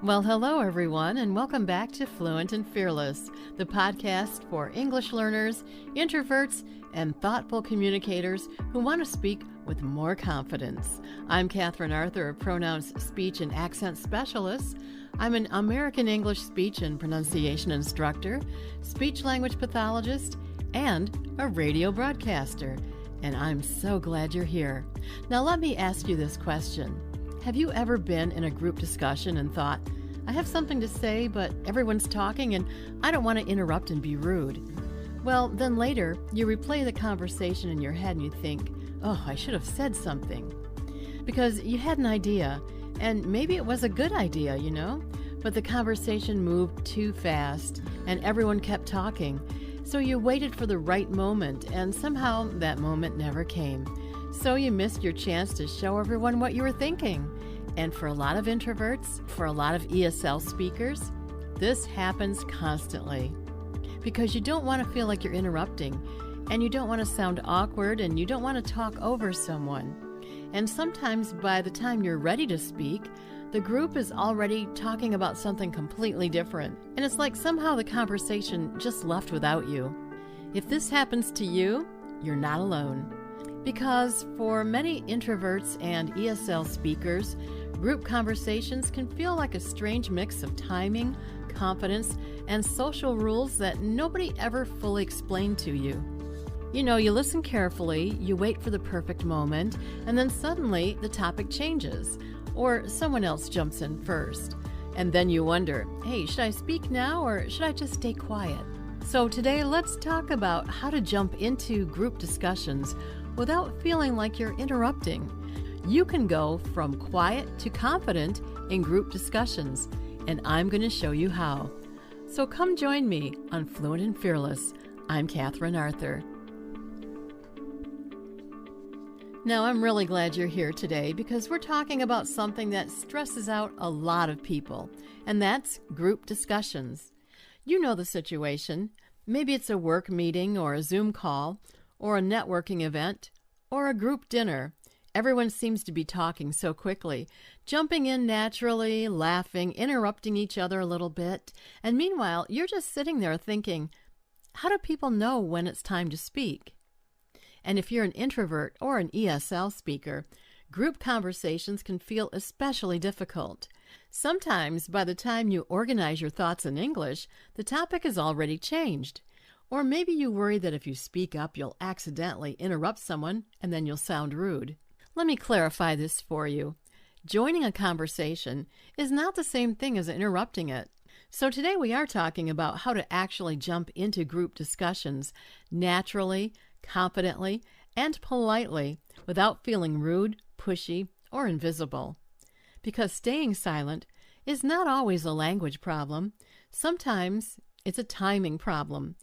Well, hello everyone, and welcome back to Fluent and Fearless, the podcast for English learners, introverts, and thoughtful communicators who want to speak with more confidence. I'm Katherine Arthur, a pronouns, speech, and accent specialist. I'm an American English speech and pronunciation instructor, speech-language pathologist, and a radio broadcaster. And I'm so glad you're here. Now let me ask you this question. Have you ever been in a group discussion and thought, I have something to say, but everyone's talking and I don't want to interrupt and be rude? Well, then later, you replay the conversation in your head and you think, oh, I should have said something. Because you had an idea, and maybe it was a good idea, but the conversation moved too fast and everyone kept talking. So you waited for the right moment, and somehow that moment never came. So you missed your chance to show everyone what you were thinking. And for a lot of introverts, for a lot of ESL speakers, this happens constantly. Because you don't want to feel like you're interrupting, and you don't want to sound awkward, and you don't want to talk over someone. And sometimes by the time you're ready to speak, the group is already talking about something completely different. And it's like somehow the conversation just left without you. If this happens to you, you're not alone. Because for many introverts and ESL speakers, group conversations can feel like a strange mix of timing, confidence, and social rules that nobody ever fully explained to you. You listen carefully, you wait for the perfect moment, and then suddenly the topic changes, or someone else jumps in first. And then you wonder, hey, should I speak now or should I just stay quiet? So today let's talk about how to jump into group discussions without feeling like you're interrupting. You can go from quiet to confident in group discussions, and I'm going to show you how. So come join me on Fluent and Fearless. I'm Katherine Arthur. Now, I'm really glad you're here today because we're talking about something that stresses out a lot of people, and that's group discussions. You know the situation. Maybe it's a work meeting or a Zoom call, or a networking event, or a group dinner. Everyone seems to be talking so quickly, jumping in naturally, laughing, interrupting each other a little bit, and meanwhile, you're just sitting there thinking, how do people know when it's time to speak? And if you're an introvert or an ESL speaker, group conversations can feel especially difficult. Sometimes, by the time you organize your thoughts in English, the topic is already changed. Or maybe you worry that if you speak up, you'll accidentally interrupt someone and then you'll sound rude. Let me clarify this for you. Joining a conversation is not the same thing as interrupting it. So today we are talking about how to actually jump into group discussions naturally, confidently, and politely without feeling rude, pushy, or invisible. Because staying silent is not always a language problem. Sometimes it's a timing problem.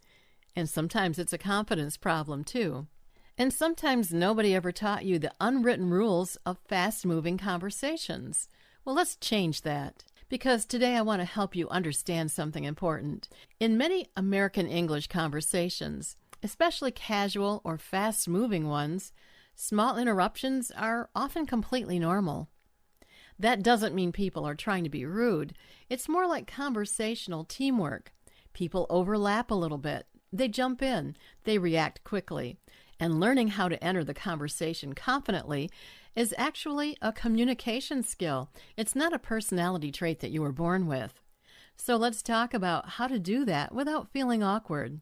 And sometimes it's a confidence problem, too. And sometimes nobody ever taught you the unwritten rules of fast-moving conversations. Well, let's change that. Because today I want to help you understand something important. In many American English conversations, especially casual or fast-moving ones, small interruptions are often completely normal. That doesn't mean people are trying to be rude. It's more like conversational teamwork. People overlap a little bit. They jump in, they react quickly, and learning how to enter the conversation confidently is actually a communication skill. It's not a personality trait that you were born with. So let's talk about how to do that without feeling awkward.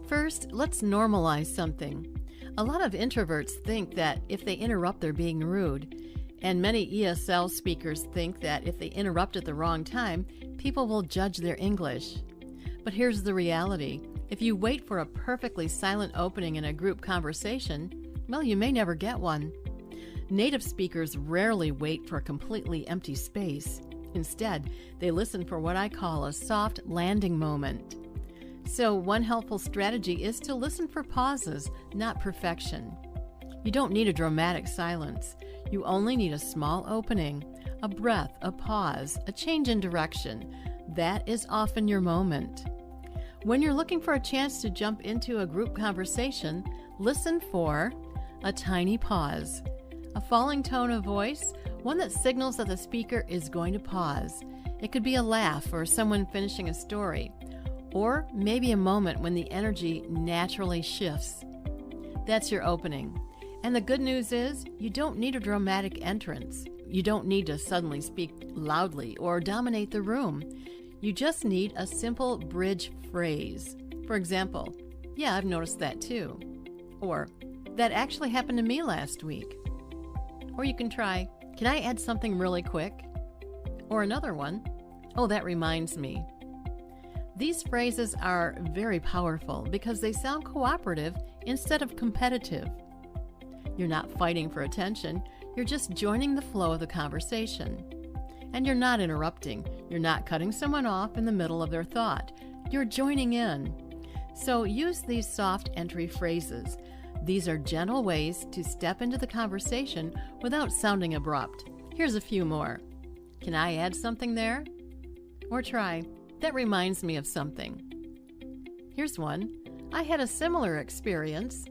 First, let's normalize something. A lot of introverts think that if they interrupt, they're being rude, and many ESL speakers think that if they interrupt at the wrong time, people will judge their English. But here's the reality. If you wait for a perfectly silent opening in a group conversation, well, you may never get one. Native speakers rarely wait for a completely empty space. Instead, they listen for what I call a soft landing moment. So one helpful strategy is to listen for pauses, not perfection. You don't need a dramatic silence. You only need a small opening, a breath, a pause, a change in direction. That is often your moment. When you're looking for a chance to jump into a group conversation, listen for a tiny pause, a falling tone of voice, one that signals that the speaker is going to pause. It could be a laugh or someone finishing a story, or maybe a moment when the energy naturally shifts. That's your opening. And the good news is, you don't need a dramatic entrance. You don't need to suddenly speak loudly or dominate the room. You just need a simple bridge phrase. For example, "Yeah, I've noticed that too." Or, "That actually happened to me last week." Or you can try, "Can I add something really quick?" Or another one, "Oh, that reminds me." These phrases are very powerful because they sound cooperative instead of competitive. You're not fighting for attention, you're just joining the flow of the conversation. And you're not interrupting, you're not cutting someone off in the middle of their thought, you're joining in. So use these soft entry phrases. These are gentle ways to step into the conversation without sounding abrupt. Here's a few more. "Can I add something there?" Or try, "That reminds me of something." Here's one, "I had a similar experience."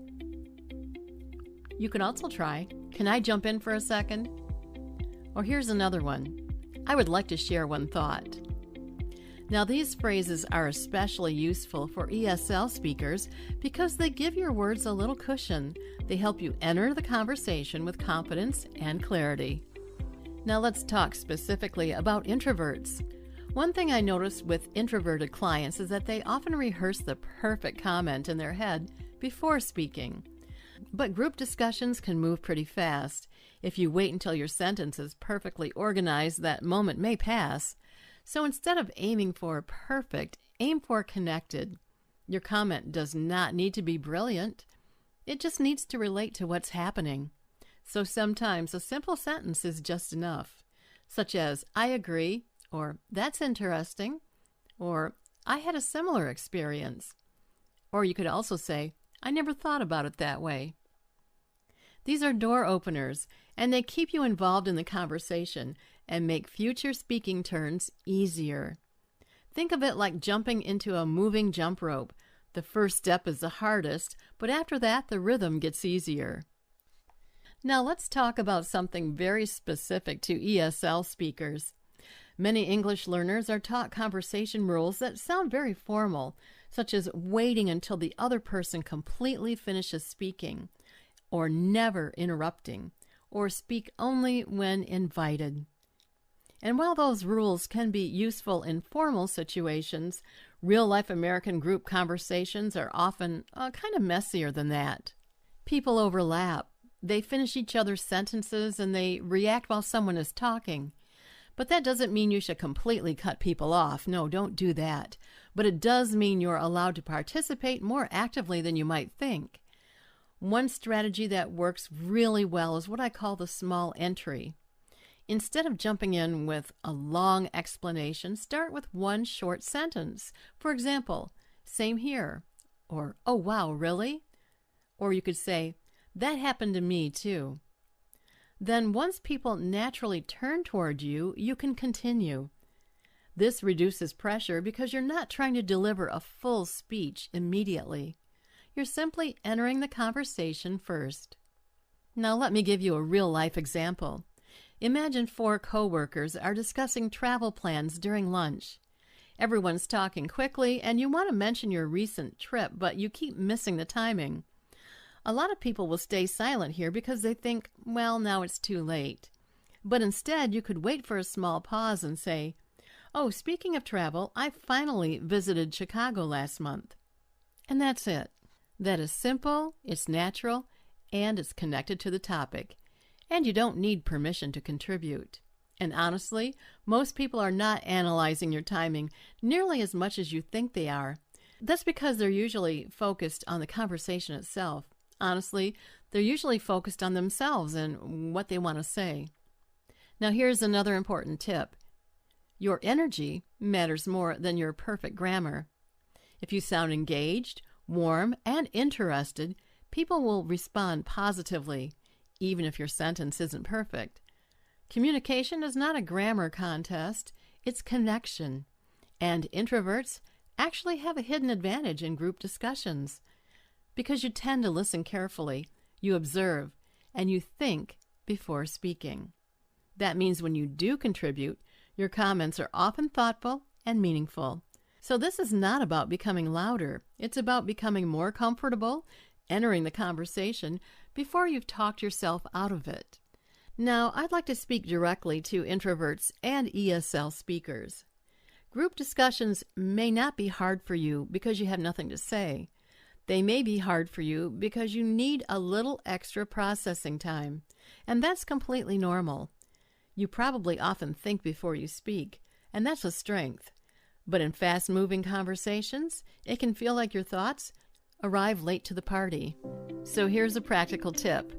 You can also try, "Can I jump in for a second?" Or here's another one, "I would like to share one thought." Now these phrases are especially useful for ESL speakers because they give your words a little cushion. They help you enter the conversation with confidence and clarity. Now let's talk specifically about introverts. One thing I notice with introverted clients is that they often rehearse the perfect comment in their head before speaking. But group discussions can move pretty fast. If you wait until your sentence is perfectly organized, that moment may pass. So instead of aiming for perfect, aim for connected. Your comment does not need to be brilliant. It just needs to relate to what's happening. So sometimes a simple sentence is just enough, such as, "I agree," or "That's interesting," or "I had a similar experience." Or you could also say, "I never thought about it that way." These are door openers, and they keep you involved in the conversation and make future speaking turns easier. Think of it like jumping into a moving jump rope. The first step is the hardest, but after that, the rhythm gets easier. Now let's talk about something very specific to ESL speakers. Many English learners are taught conversation rules that sound very formal, such as waiting until the other person completely finishes speaking, or never interrupting, or speak only when invited. And while those rules can be useful in formal situations, real-life American group conversations are often kind of messier than that. People overlap. They finish each other's sentences and they react while someone is talking. But that doesn't mean you should completely cut people off. No, don't do that. But it does mean you're allowed to participate more actively than you might think. One strategy that works really well is what I call the small entry. Instead of jumping in with a long explanation, start with one short sentence. For example, "Same here," or "Oh wow, really?" Or you could say, "That happened to me too." Then once people naturally turn toward you, you can continue. This reduces pressure because you're not trying to deliver a full speech immediately. You're simply entering the conversation first. Now let me give you a real-life example. Imagine 4 coworkers are discussing travel plans during lunch. Everyone's talking quickly, and you want to mention your recent trip, but you keep missing the timing. A lot of people will stay silent here because they think, well, now it's too late. But instead, you could wait for a small pause and say, "Oh, speaking of travel, I finally visited Chicago last month." And that's it. That is simple, it's natural, and it's connected to the topic. And you don't need permission to contribute. And honestly, most people are not analyzing your timing nearly as much as you think they are. That's because they're usually focused on the conversation itself. Honestly, they're usually focused on themselves and what they want to say. Now here's another important tip. Your energy matters more than your perfect grammar. If you sound engaged, warm, and interested, people will respond positively, even if your sentence isn't perfect. Communication is not a grammar contest, it's connection. And introverts actually have a hidden advantage in group discussions. Because you tend to listen carefully, you observe, and you think before speaking. That means when you do contribute, your comments are often thoughtful and meaningful. So this is not about becoming louder. It's about becoming more comfortable, entering the conversation before you've talked yourself out of it. Now, I'd like to speak directly to introverts and ESL speakers. Group discussions may not be hard for you because you have nothing to say. They may be hard for you because you need a little extra processing time, and that's completely normal. You probably often think before you speak, and that's a strength. But in fast-moving conversations, it can feel like your thoughts arrive late to the party. So here's a practical tip.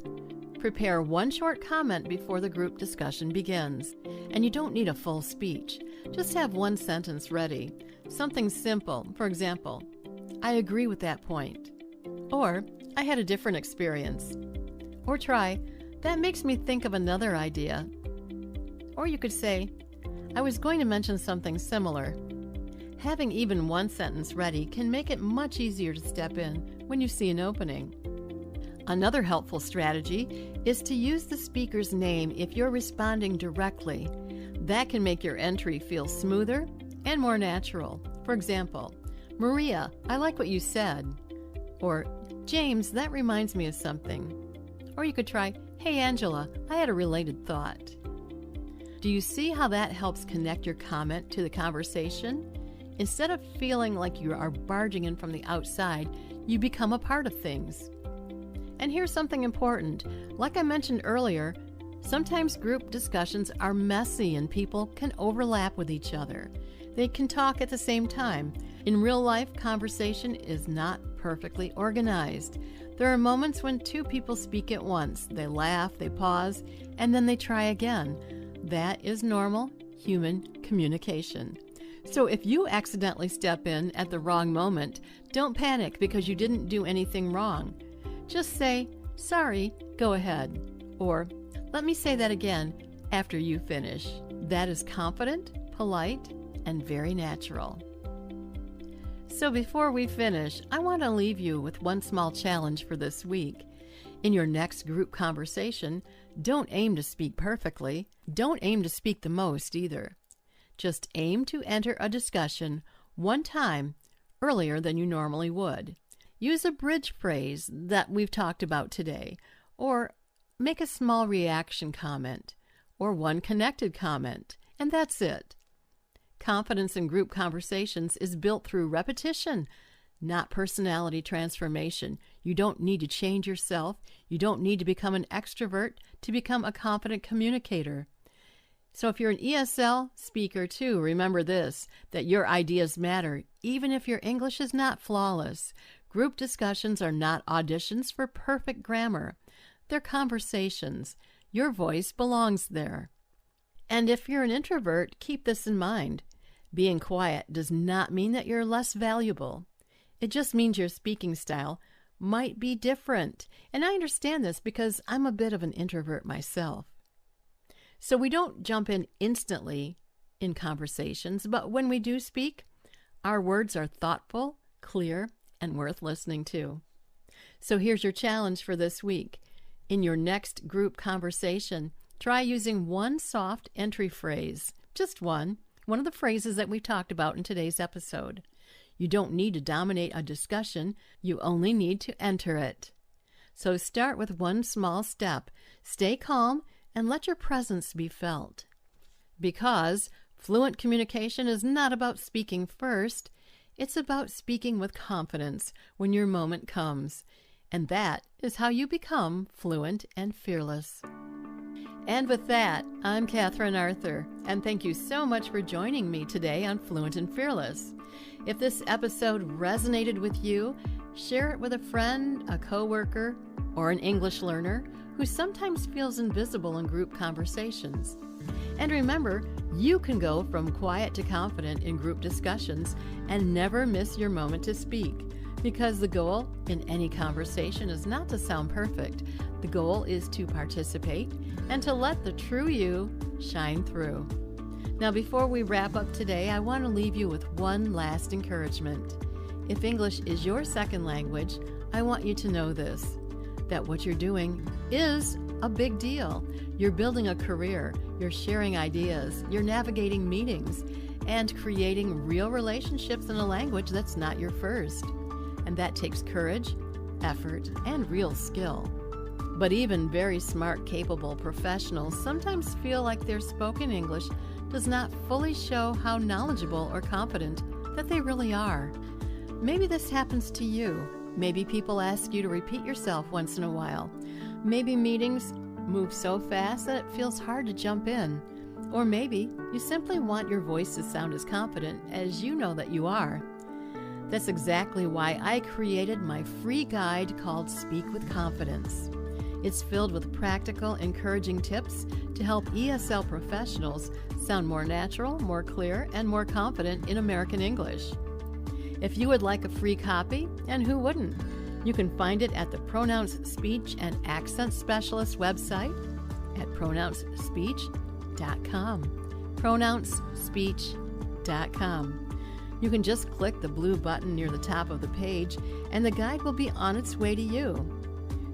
Prepare one short comment before the group discussion begins. And you don't need a full speech. Just have one sentence ready. Something simple. For example, I agree with that point. Or, I had a different experience. Or try, that makes me think of another idea. Or you could say, I was going to mention something similar. Having even one sentence ready can make it much easier to step in when you see an opening. Another helpful strategy is to use the speaker's name if you're responding directly. That can make your entry feel smoother and more natural. For example, Maria, I like what you said. Or, James, that reminds me of something. Or you could try, hey Angela, I had a related thought. Do you see how that helps connect your comment to the conversation? Instead of feeling like you are barging in from the outside, you become a part of things. And here's something important. Like I mentioned earlier, sometimes group discussions are messy and people can overlap with each other. They can talk at the same time. In real life, conversation is not perfectly organized. There are moments when two people speak at once. They laugh, they pause, and then they try again. That is normal human communication. So if you accidentally step in at the wrong moment, don't panic because you didn't do anything wrong. Just say, sorry, go ahead. Or, let me say that again after you finish. That is confident, polite, and very natural. So before we finish, I want to leave you with one small challenge for this week. In your next group conversation, don't aim to speak perfectly. Don't aim to speak the most either. Just aim to enter a discussion one time earlier than you normally would. Use a bridge phrase that we've talked about today, or make a small reaction comment, or one connected comment, and that's it. Confidence in group conversations is built through repetition, not personality transformation. You don't need to change yourself. You don't need to become an extrovert to become a confident communicator. So if you're an ESL speaker too, remember this, that your ideas matter, even if your English is not flawless. Group discussions are not auditions for perfect grammar. They're conversations. Your voice belongs there. And if you're an introvert, keep this in mind. Being quiet does not mean that you're less valuable. It just means your speaking style might be different. And I understand this because I'm a bit of an introvert myself. So we don't jump in instantly in conversations, but when we do speak, our words are thoughtful, clear, and worth listening to. So here's your challenge for this week. In your next group conversation, try using one soft entry phrase, just one of the phrases that we talked about in today's episode. You don't need to dominate a discussion, you only need to enter it. So start with one small step. Stay calm and let your presence be felt. Because fluent communication is not about speaking first, it's about speaking with confidence when your moment comes. And that is how you become fluent and fearless. And with that, I'm Katherine Arthur, and thank you so much for joining me today on Fluent and Fearless. If this episode resonated with you, share it with a friend, a coworker, or an English learner who sometimes feels invisible in group conversations. And remember, you can go from quiet to confident in group discussions and never miss your moment to speak. Because the goal in any conversation is not to sound perfect. The goal is to participate and to let the true you shine through. Now, before we wrap up today, I want to leave you with one last encouragement. If English is your second language, I want you to know this, that what you're doing is a big deal. You're building a career, you're sharing ideas, you're navigating meetings, and creating real relationships in a language that's not your first. And that takes courage, effort, and real skill. But even very smart, capable professionals sometimes feel like their spoken English does not fully show how knowledgeable or confident that they really are. Maybe this happens to you. Maybe people ask you to repeat yourself once in a while. Maybe meetings move so fast that it feels hard to jump in. Or maybe you simply want your voice to sound as confident as you know that you are. That's exactly why I created my free guide called Speak with Confidence. It's filled with practical, encouraging tips to help ESL professionals sound more natural, more clear, and more confident in American English. If you would like a free copy, and who wouldn't, you can find it at the Pronouns Speech and Accent Specialist website at pronouncespeech.com. pronouncespeech.com. You can just click the blue button near the top of the page, and the guide will be on its way to you.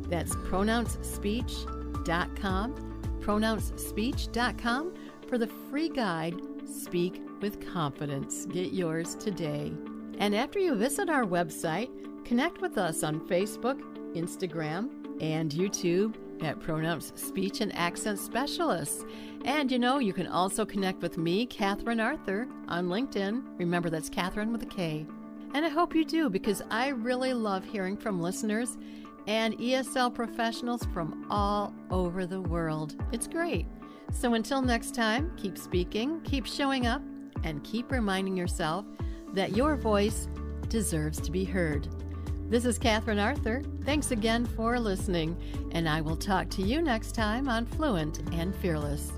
That's pronouncespeech.com, pronouncespeech.com for the free guide, Speak with Confidence. Get yours today. And after you visit our website, connect with us on Facebook, Instagram, and YouTube at Pronouns Speech and Accent Specialists. And you can also connect with me, Katherine Arthur, on LinkedIn. Remember, that's Katherine with a K. And I hope you do, because I really love hearing from listeners and ESL professionals from all over the world. It's great. So until next time, keep speaking, keep showing up, and keep reminding yourself that your voice deserves to be heard. This is Katherine Arthur. Thanks again for listening, and I will talk to you next time on Fluent and Fearless.